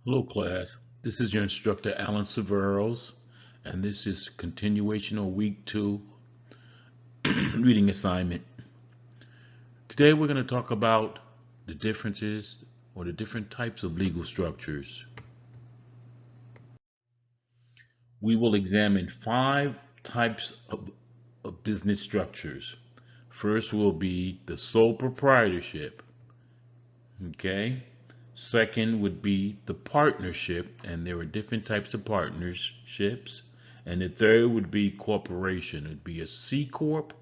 Hello class, this is your instructor Alan Severos, and this is continuation of week 2 reading assignment. Today we're going to talk about the differences or the different types of legal structures. We will examine 5 types of business structures. First will be the sole proprietorship. Okay. Second would be the partnership, and there are different types of partnerships. And the third would be corporation. It would be a C Corp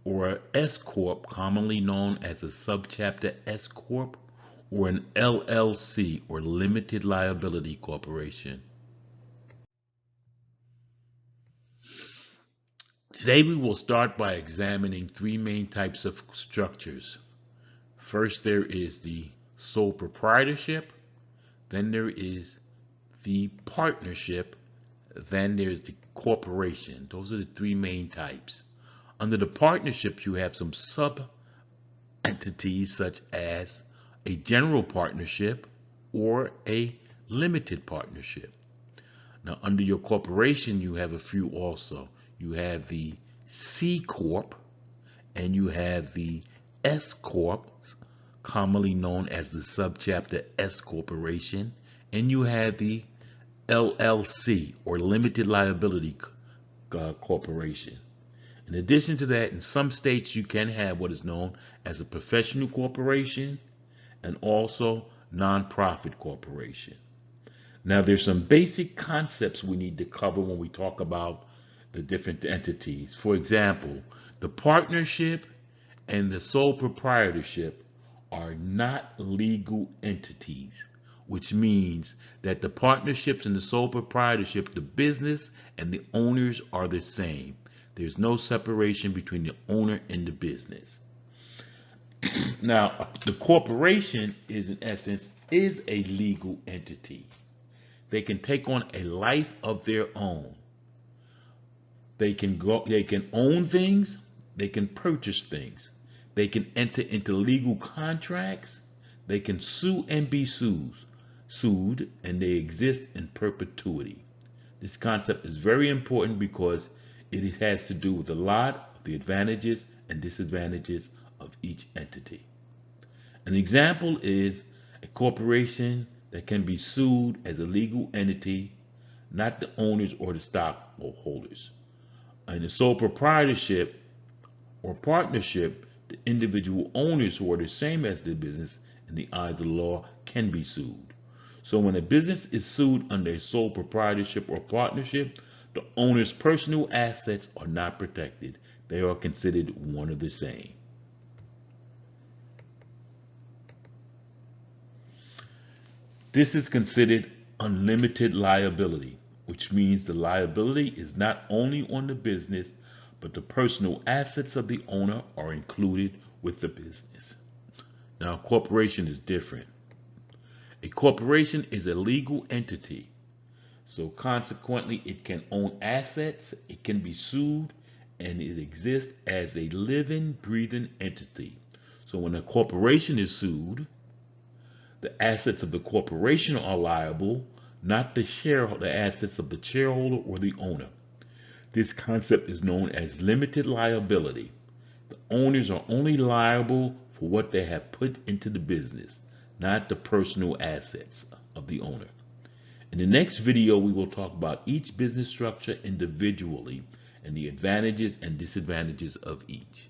or a S Corp, commonly known as a subchapter S Corp, or an LLC or limited liability corporation. Today we will start by examining 3 main types of structures. First, there is the sole proprietorship, then there is the partnership, then there's the corporation. Those are the 3 main types. Under the partnership, you have some sub entities such as a general partnership or a limited partnership. Now, under your corporation, you have a few also. You have the C Corp and you have the S Corp, commonly known as the subchapter S Corporation, and you have the LLC or limited liability corporation. In addition to that, in some states you can have what is known as a professional corporation and also nonprofit corporation. Now there's some basic concepts we need to cover when we talk about the different entities. For example, the partnership and the sole proprietorship are not legal entities, which means that the partnerships and the sole proprietorship, the business and the owners are the same. There's no separation between the owner and the business. Now, the corporation is in essence is a legal entity. They can take on a life of their own. They can own things, they can purchase things. They can enter into legal contracts, they can sue and be sued, and they exist in perpetuity. This concept is very important because it has to do with a lot of the advantages and disadvantages of each entity. An example is a corporation that can be sued as a legal entity, not the owners or the stockholders. In a sole proprietorship or partnership, the individual owners who are the same as the business in the eyes of the law can be sued. So when a business is sued under a sole proprietorship or partnership, the owner's personal assets are not protected. They are considered one of the same. This is considered unlimited liability, which means the liability is not only on the business, but the personal assets of the owner are included with the business. Now, a corporation is different. A corporation is a legal entity, so consequently it can own assets, it can be sued, and it exists as a living, breathing entity. So when a corporation is sued, the assets of the corporation are liable, not the assets of the shareholder or the owner. This concept is known as limited liability. The owners are only liable for what they have put into the business, not the personal assets of the owner. In the next video, we will talk about each business structure individually and the advantages and disadvantages of each.